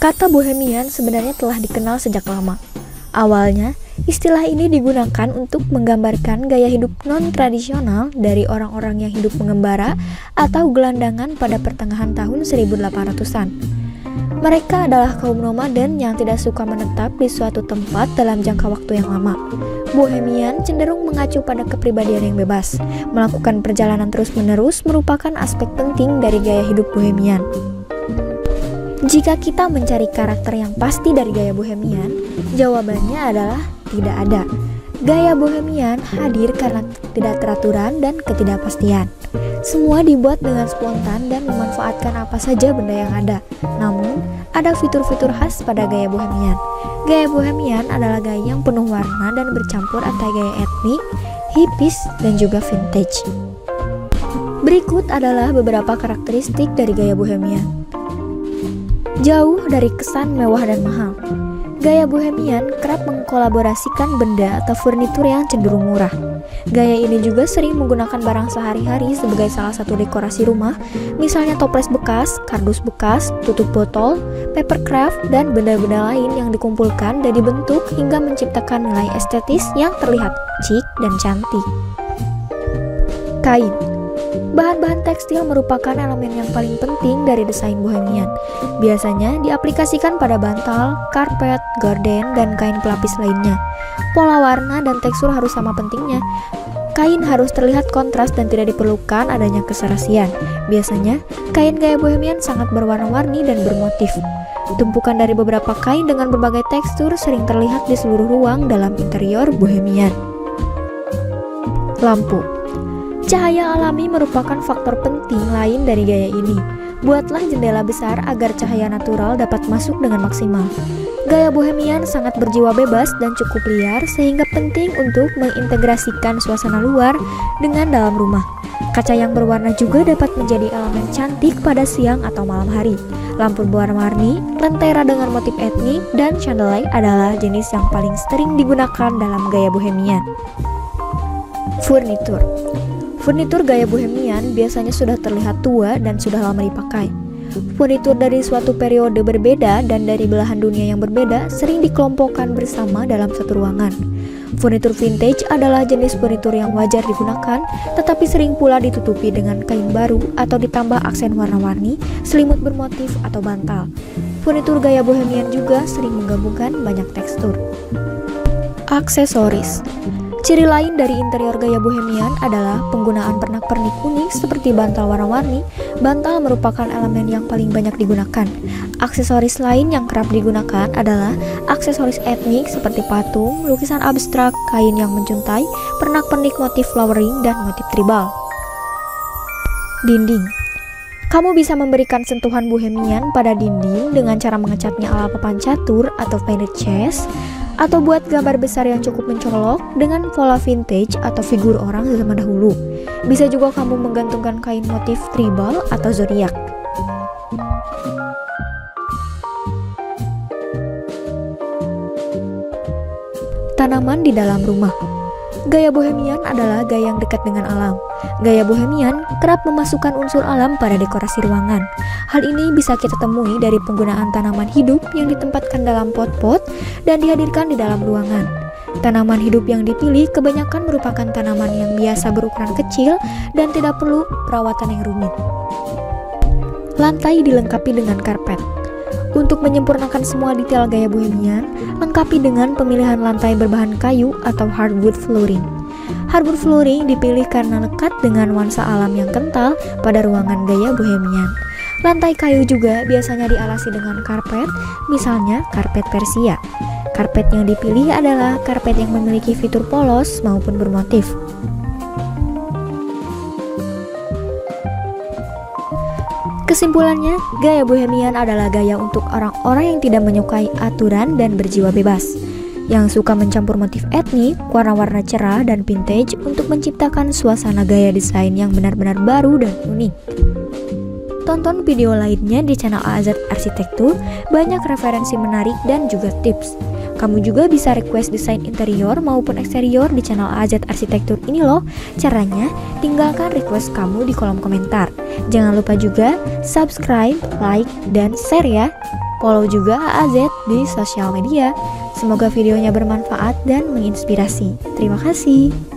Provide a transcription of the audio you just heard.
Kata bohemian sebenarnya telah dikenal sejak lama. Awalnya, istilah ini digunakan untuk menggambarkan gaya hidup non-tradisional dari orang-orang yang hidup mengembara atau gelandangan pada pertengahan tahun 1800-an. Mereka adalah kaum nomaden yang tidak suka menetap di suatu tempat dalam jangka waktu yang lama. Bohemian cenderung mengacu pada kepribadian yang bebas. Melakukan perjalanan terus-menerus merupakan aspek penting dari gaya hidup bohemian. Jika kita mencari karakter yang pasti dari gaya bohemian, jawabannya adalah tidak ada. Gaya bohemian hadir karena ketidakteraturan dan ketidakpastian. Semua dibuat dengan spontan dan memanfaatkan apa saja benda yang ada. Namun, ada fitur-fitur khas pada gaya bohemian. Gaya bohemian adalah gaya yang penuh warna dan bercampur antara gaya etnik, hippies, dan juga vintage. Berikut adalah beberapa karakteristik dari gaya bohemian. Jauh dari kesan mewah dan mahal, gaya bohemian kerap mengkolaborasikan benda atau furnitur yang cenderung murah. Gaya ini juga sering menggunakan barang sehari-hari sebagai salah satu dekorasi rumah, misalnya toples bekas, kardus bekas, tutup botol, paper craft, dan benda-benda lain yang dikumpulkan dan dibentuk hingga menciptakan nilai estetis yang terlihat chic dan cantik. Kain. Bahan-bahan tekstil merupakan elemen yang paling penting dari desain bohemian. Biasanya diaplikasikan pada bantal, karpet, gorden, dan kain pelapis lainnya. Pola warna dan tekstur harus sama pentingnya. Kain harus terlihat kontras dan tidak diperlukan adanya keserasian. Biasanya, kain gaya bohemian sangat berwarna-warni dan bermotif. Tumpukan dari beberapa kain dengan berbagai tekstur sering terlihat di seluruh ruang dalam interior bohemian. Lampu. Cahaya alami merupakan faktor penting lain dari gaya ini. Buatlah jendela besar agar cahaya natural dapat masuk dengan maksimal. Gaya bohemian sangat berjiwa bebas dan cukup liar sehingga penting untuk mengintegrasikan suasana luar dengan dalam rumah. Kaca yang berwarna juga dapat menjadi elemen cantik pada siang atau malam hari. Lampu berwarna-warni, lentera dengan motif etnik, dan chandelier adalah jenis yang paling sering digunakan dalam gaya bohemian. Furnitur. Furnitur gaya bohemian biasanya sudah terlihat tua dan sudah lama dipakai. Furnitur dari suatu periode berbeda dan dari belahan dunia yang berbeda sering dikelompokkan bersama dalam satu ruangan. Furnitur vintage adalah jenis furnitur yang wajar digunakan, tetapi sering pula ditutupi dengan kain baru atau ditambah aksen warna-warni, selimut bermotif, atau bantal. Furnitur gaya bohemian juga sering menggabungkan banyak tekstur. Aksesoris. Ciri lain dari interior gaya bohemian adalah penggunaan pernak-pernik unik seperti bantal warna-warni. Bantal merupakan elemen yang paling banyak digunakan. Aksesoris lain yang kerap digunakan adalah aksesoris etnik seperti patung, lukisan abstrak, kain yang menjuntai, pernak-pernik motif flowering, dan motif tribal. Dinding. Kamu bisa memberikan sentuhan bohemian pada dinding dengan cara mengecatnya ala papan catur atau painted chess, atau buat gambar besar yang cukup mencolok dengan pola vintage atau figur orang zaman dahulu. Bisa juga kamu menggantungkan kain motif tribal atau zodiak. Tanaman di dalam rumah. Gaya bohemian adalah gaya yang dekat dengan alam. Gaya bohemian kerap memasukkan unsur alam pada dekorasi ruangan. Hal ini bisa kita temui dari penggunaan tanaman hidup yang ditempatkan dalam pot-pot dan dihadirkan di dalam ruangan. Tanaman hidup yang dipilih kebanyakan merupakan tanaman yang biasa berukuran kecil dan tidak perlu perawatan yang rumit. Lantai dilengkapi dengan karpet. Untuk menyempurnakan semua detail gaya bohemian, lengkapi dengan pemilihan lantai berbahan kayu atau hardwood flooring. Hardwood flooring dipilih karena lekat dengan nuansa alam yang kental pada ruangan gaya bohemian. Lantai kayu juga biasanya dialasi dengan karpet, misalnya karpet Persia. Karpet yang dipilih adalah karpet yang memiliki fitur polos maupun bermotif. Kesimpulannya, gaya bohemian adalah gaya untuk orang-orang yang tidak menyukai aturan dan berjiwa bebas, yang suka mencampur motif etnik, warna-warna cerah, dan vintage untuk menciptakan suasana gaya desain yang benar-benar baru dan unik. Tonton video lainnya di channel AZ Arsitektur, banyak referensi menarik dan juga tips. Kamu juga bisa request desain interior maupun eksterior di channel AZ Arsitektur ini loh. Caranya, tinggalkan request kamu di kolom komentar. Jangan lupa juga subscribe, like, dan share ya. Follow juga AZ di sosial media. Semoga videonya bermanfaat dan menginspirasi. Terima kasih.